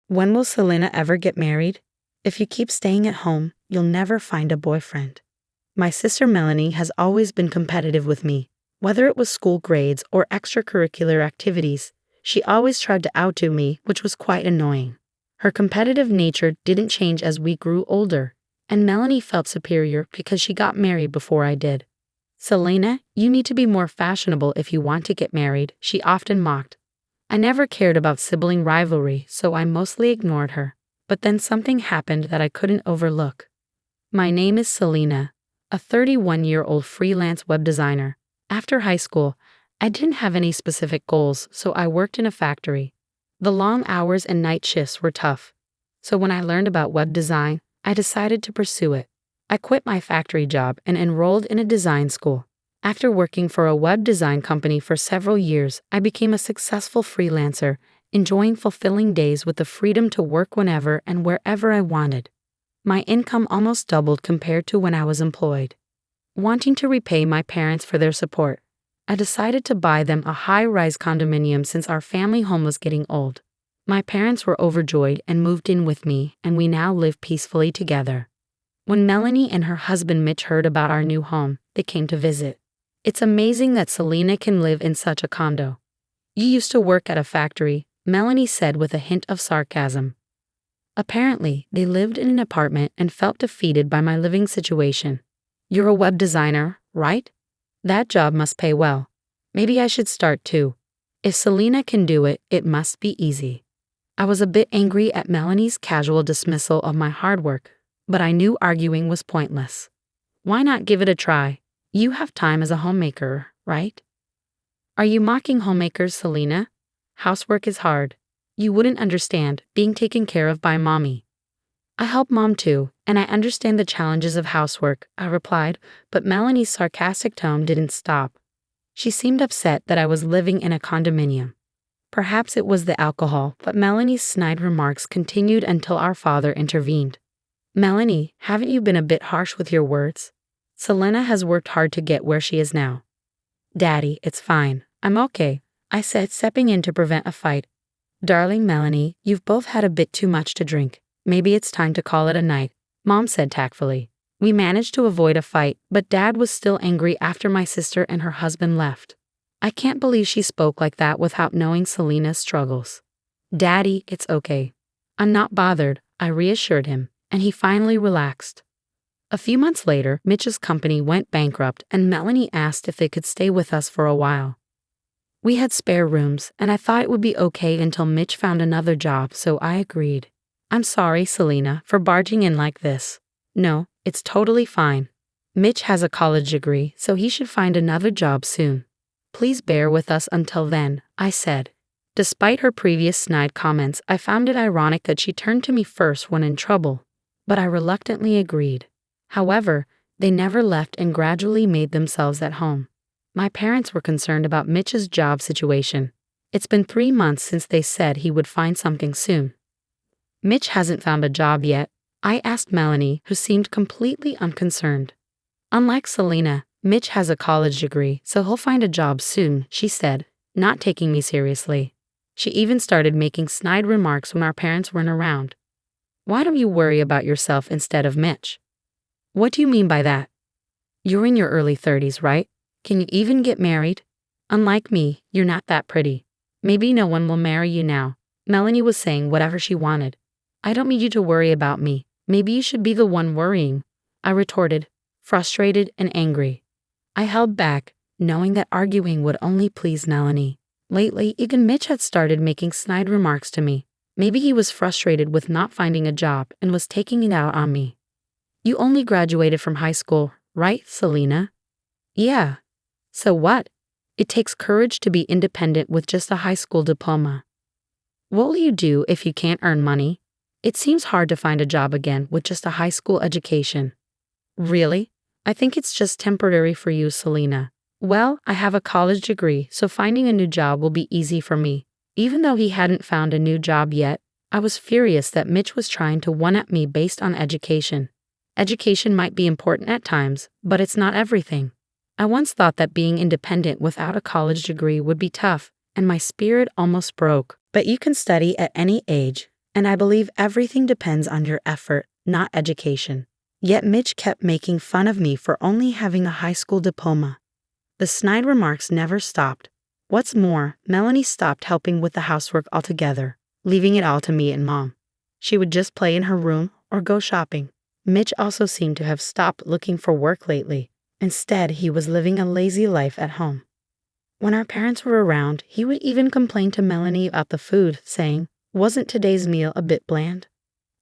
When will Selena ever get married? If you keep staying at home, you'll never find a boyfriend. My sister Melanie has always been competitive with me. Whether it was school grades or extracurricular activities, she always tried to outdo me, which was quite annoying. Her competitive nature didn't change as we grew older, and Melanie felt superior because she got married before I did. Selena, you need to be more fashionable if you want to get married, she often mocked. I never cared about sibling rivalry, so I mostly ignored her. But then something happened that I couldn't overlook. My name is Selena, a 31-year-old freelance web designer. After high school, I didn't have any specific goals, so I worked in a factory. The long hours and night shifts were tough. So when I learned about web design, I decided to pursue it. I quit my factory job and enrolled in a design school. After working for a web design company for several years, I became a successful freelancer, enjoying fulfilling days with the freedom to work whenever and wherever I wanted. My income almost doubled compared to when I was employed. Wanting to repay my parents for their support, I decided to buy them a high-rise condominium since our family home was getting old. My parents were overjoyed and moved in with me, and we now live peacefully together. When Melanie and her husband Mitch heard about our new home, they came to visit. It's amazing that Selena can live in such a condo. You used to work at a factory, Melanie said with a hint of sarcasm. Apparently, they lived in an apartment and felt defeated by my living situation. You're a web designer, right? That job must pay well. Maybe I should start too. If Selena can do it, it must be easy. I was a bit angry at Melanie's casual dismissal of my hard work, but I knew arguing was pointless. Why not give it a try? You have time as a homemaker, right? Are you mocking homemakers, Selena? Housework is hard. You wouldn't understand being taken care of by mommy. I help mom too, and I understand the challenges of housework, I replied, but Melanie's sarcastic tone didn't stop. She seemed upset that I was living in a condominium. Perhaps it was the alcohol, but Melanie's snide remarks continued until our father intervened. Melanie, haven't you been a bit harsh with your words? Selena has worked hard to get where she is now. Daddy, it's fine. I'm okay, I said, stepping in to prevent a fight. Darling Melanie, you've both had a bit too much to drink. Maybe it's time to call it a night, Mom said tactfully. We managed to avoid a fight, but Dad was still angry after my sister and her husband left. I can't believe she spoke like that without knowing Selena's struggles. Daddy, it's okay. I'm not bothered, I reassured him, and he finally relaxed. A few months later, Mitch's company went bankrupt and Melanie asked if they could stay with us for a while. We had spare rooms, and I thought it would be okay until Mitch found another job, so I agreed. I'm sorry, Selena, for barging in like this. No, it's totally fine. Mitch has a college degree, so he should find another job soon. Please bear with us until then, I said. Despite her previous snide comments, I found it ironic that she turned to me first when in trouble, but I reluctantly agreed. However, they never left and gradually made themselves at home. My parents were concerned about Mitch's job situation. It's been 3 months since they said he would find something soon. Mitch hasn't found a job yet, I asked Melanie, who seemed completely unconcerned. Unlike Selena, Mitch has a college degree, so he'll find a job soon, she said, not taking me seriously. She even started making snide remarks when our parents weren't around. Why don't you worry about yourself instead of Mitch? What do you mean by that? You're in your early 30s, right? Can you even get married? Unlike me, you're not that pretty. Maybe no one will marry you now. Melanie was saying whatever she wanted. I don't need you to worry about me. Maybe you should be the one worrying, I retorted, frustrated and angry. I held back, knowing that arguing would only please Melanie. Lately, even Mitch had started making snide remarks to me. Maybe he was frustrated with not finding a job and was taking it out on me. You only graduated from high school, right, Selena? Yeah. So what? It takes courage to be independent with just a high school diploma. What will you do if you can't earn money? It seems hard to find a job again with just a high school education. Really? I think it's just temporary for you, Selena. Well, I have a college degree, so finding a new job will be easy for me. Even though he hadn't found a new job yet, I was furious that Mitch was trying to one-up me based on education. Education might be important at times, but it's not everything. I once thought that being independent without a college degree would be tough, and my spirit almost broke. But you can study at any age, And I believe everything depends on your effort, not education. Yet Mitch kept making fun of me for only having a high school diploma. The snide remarks never stopped. What's more, Melanie stopped helping with the housework altogether, leaving it all to me and Mom. She would just play in her room or go shopping. Mitch also seemed to have stopped looking for work lately. Instead, he was living a lazy life at home. When our parents were around, he would even complain to Melanie about the food, saying, "Wasn't today's meal a bit bland?"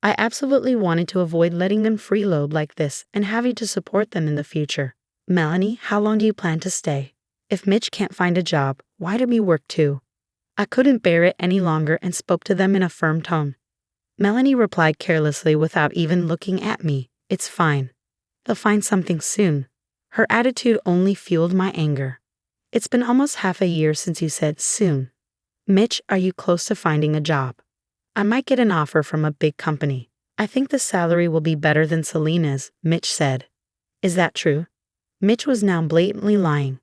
I absolutely wanted to avoid letting them freeload like this and having to support them in the future. "Melanie, how long do you plan to stay? If Mitch can't find a job, why do we work too?" I couldn't bear it any longer and spoke to them in a firm tone. Melanie replied carelessly without even looking at me, "It's fine. They'll find something soon." Her attitude only fueled my anger. "It's been almost half a year since you said soon. Mitch, are you close to finding a job? I might get an offer from a big company. I think the salary will be better than Selena's," Mitch said. Is that true? Mitch was now blatantly lying.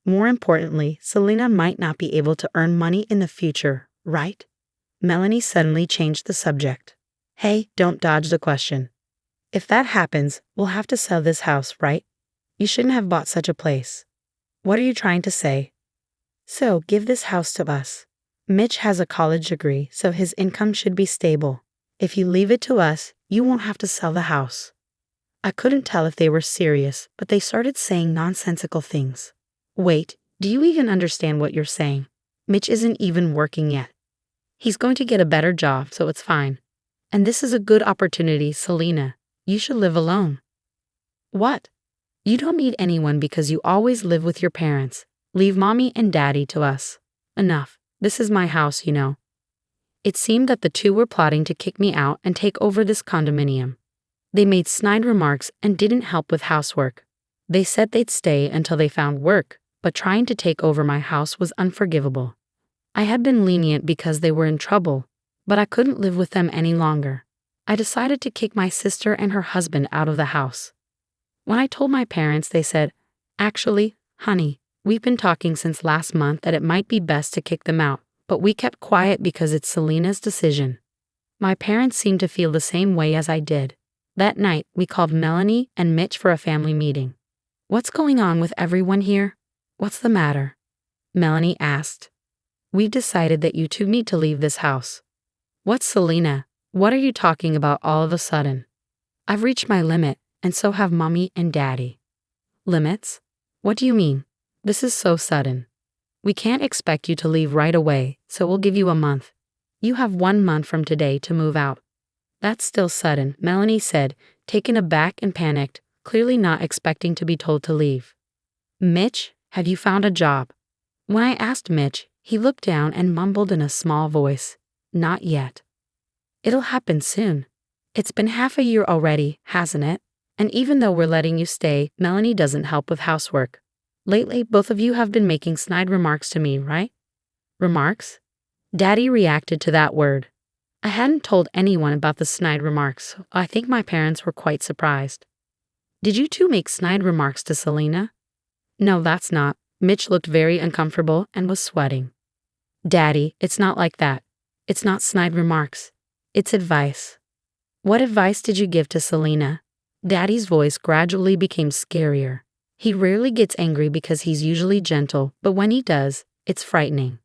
More importantly, Selena might not be able to earn money in the future, right? Melanie suddenly changed the subject. "Hey, don't dodge the question. If that happens, we'll have to sell this house, right? You shouldn't have bought such a place. What are you trying to say?" "So, give this house to us. Mitch has a college degree, so his income should be stable. If you leave it to us, you won't have to sell the house." I couldn't tell if they were serious, but they started saying nonsensical things. "Wait, do you even understand what you're saying? Mitch isn't even working yet. He's going to get a better job, so it's fine. And this is a good opportunity, Selena. You should live alone." "What? You don't need anyone because you always live with your parents. Leave mommy and daddy to us." "Enough. This is my house, you know." It seemed that the two were plotting to kick me out and take over this condominium. They made snide remarks and didn't help with housework. They said they'd stay until they found work, but trying to take over my house was unforgivable. I had been lenient because they were in trouble, but I couldn't live with them any longer. I decided to kick my sister and her husband out of the house. When I told my parents, they said, "Actually, honey, we've been talking since last month that it might be best to kick them out, but we kept quiet because it's Selena's decision." My parents seemed to feel the same way as I did. That night, we called Melanie and Mitch for a family meeting. "What's going on with everyone here? What's the matter?" Melanie asked. "We've decided that you two need to leave this house." "What's Selena? What are you talking about all of a sudden?" "I've reached my limit, and so have mommy and daddy." "Limits? What do you mean? This is so sudden. We can't expect you to leave right away, so we'll give you a month. You have 1 month from today to move out." "That's still sudden," Melanie said, taken aback and panicked, clearly not expecting to be told to leave. "Mitch, have you found a job?" When I asked Mitch, he looked down and mumbled in a small voice, "Not yet." "It'll happen soon. It's been half a year already, hasn't it? And even though we're letting you stay, Melanie doesn't help with housework. Lately, both of you have been making snide remarks to me, right?" "Remarks?" Daddy reacted to that word. I hadn't told anyone about the snide remarks, so I think my parents were quite surprised. "Did you two make snide remarks to Selena?" "No, that's not." Mitch looked very uncomfortable and was sweating. "Daddy, it's not like that. It's not snide remarks. It's advice." "What advice did you give to Selena?" Daddy's voice gradually became scarier. He rarely gets angry because he's usually gentle, but when he does, it's frightening.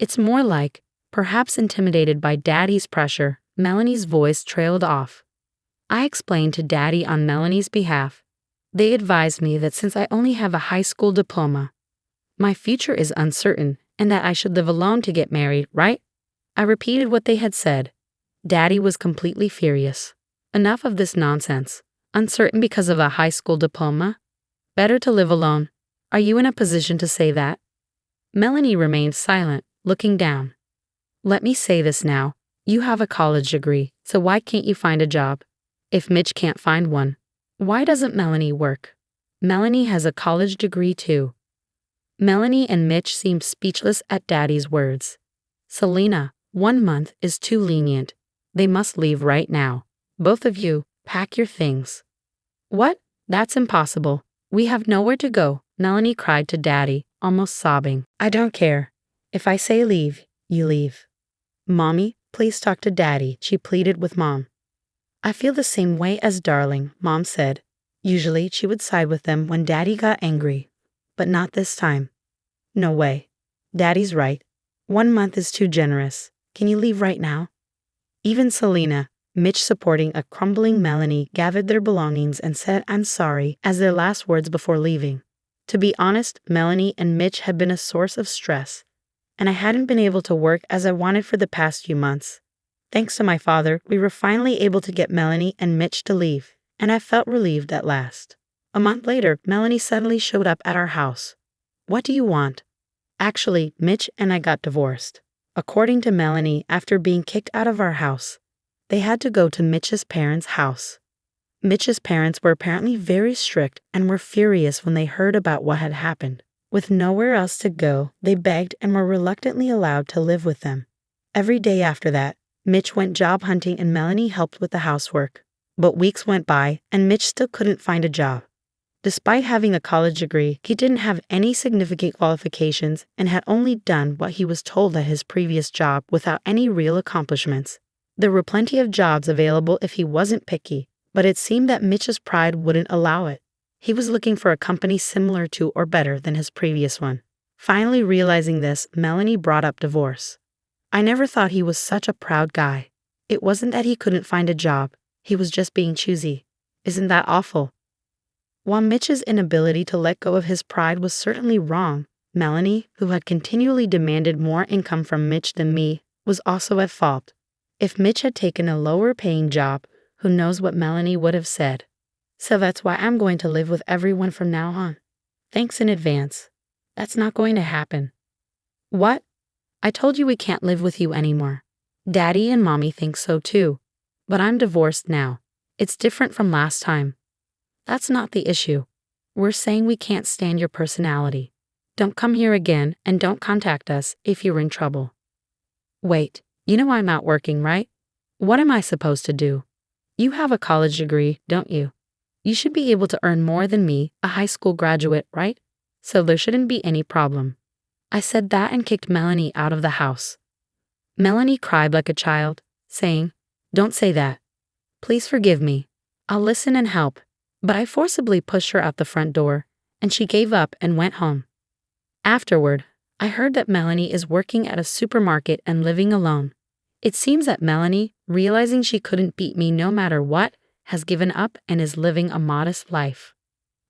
It's more like, perhaps intimidated by Daddy's pressure, Melanie's voice trailed off. I explained to Daddy on Melanie's behalf. They advised me that since I only have a high school diploma, my future is uncertain and that I should live alone to get married, right? I repeated what they had said. Daddy was completely furious. "Enough of this nonsense. Uncertain because of a high school diploma? Better to live alone. Are you in a position to say that?" Melanie remained silent, looking down. "Let me say this now. You have a college degree, so why can't you find a job? If Mitch can't find one, why doesn't Melanie work? Melanie has a college degree too." Melanie and Mitch seemed speechless at Daddy's words. "Selena, 1 month is too lenient. They must leave right now. Both of you, pack your things." "What? That's impossible. We have nowhere to go," Melanie cried to Daddy, almost sobbing. "I don't care. If I say leave, you leave." "Mommy, Please talk to Daddy, she pleaded with Mom. I feel the same way as darling, Mom said. Usually she would side with them when Daddy got angry, but not this time. No way. Daddy's right. 1 month is too generous. Can you leave right now? Even Selena, Mitch supporting a crumbling Melanie, gathered their belongings and said I'm sorry as their last words before leaving. To be honest, Melanie and Mitch had been a source of stress, and I hadn't been able to work as I wanted for the past few months. Thanks to my father, we were finally able to get Melanie and Mitch to leave, and I felt relieved at last. A month later, Melanie suddenly showed up at our house. What do you want? Actually, Mitch and I got divorced. According to Melanie, after being kicked out of our house, they had to go to Mitch's parents' house. Mitch's parents were apparently very strict and were furious when they heard about what had happened. With nowhere else to go, they begged and were reluctantly allowed to live with them. Every day after that, Mitch went job hunting and Melanie helped with the housework. But weeks went by and Mitch still couldn't find a job. Despite having a college degree, he didn't have any significant qualifications and had only done what he was told at his previous job without any real accomplishments. There were plenty of jobs available if he wasn't picky, but it seemed that Mitch's pride wouldn't allow it. He was looking for a company similar to or better than his previous one. Finally realizing this, Melanie brought up divorce. I never thought he was such a proud guy. It wasn't that he couldn't find a job, he was just being choosy. Isn't that awful? While Mitch's inability to let go of his pride was certainly wrong, Melanie, who had continually demanded more income from Mitch than me, was also at fault. If Mitch had taken a lower-paying job, who knows what Melanie would have said. So that's why I'm going to live with everyone from now on. Thanks in advance. That's not going to happen. What? I told you we can't live with you anymore. Daddy and Mommy think so too. But I'm divorced now. It's different from last time. That's not the issue. We're saying we can't stand your personality. Don't come here again and don't contact us if you're in trouble. Wait, you know I'm out working, right? What am I supposed to do? You have a college degree, don't you? You should be able to earn more than me, a high school graduate, right? So there shouldn't be any problem. I said that and kicked Melanie out of the house. Melanie cried like a child, saying, Don't say that. Please forgive me. I'll listen and help. But I forcibly pushed her out the front door, and she gave up and went home. Afterward, I heard that Melanie is working at a supermarket and living alone. It seems that Melanie, realizing she couldn't beat me no matter what, has given up and is living a modest life.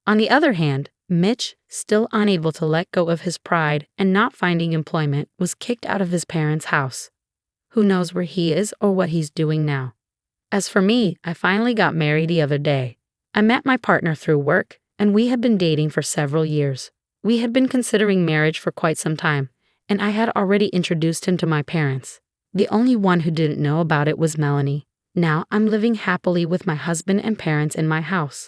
On the other hand, Mitch, still unable to let go of his pride and not finding employment, was kicked out of his parents' house. Who knows where he is or what he's doing now? As for me, I finally got married the other day. I met my partner through work, and we had been dating for several years. We had been considering marriage for quite some time, and I had already introduced him to my parents. The only one who didn't know about it was Melanie. Now I'm living happily with my husband and parents in my house.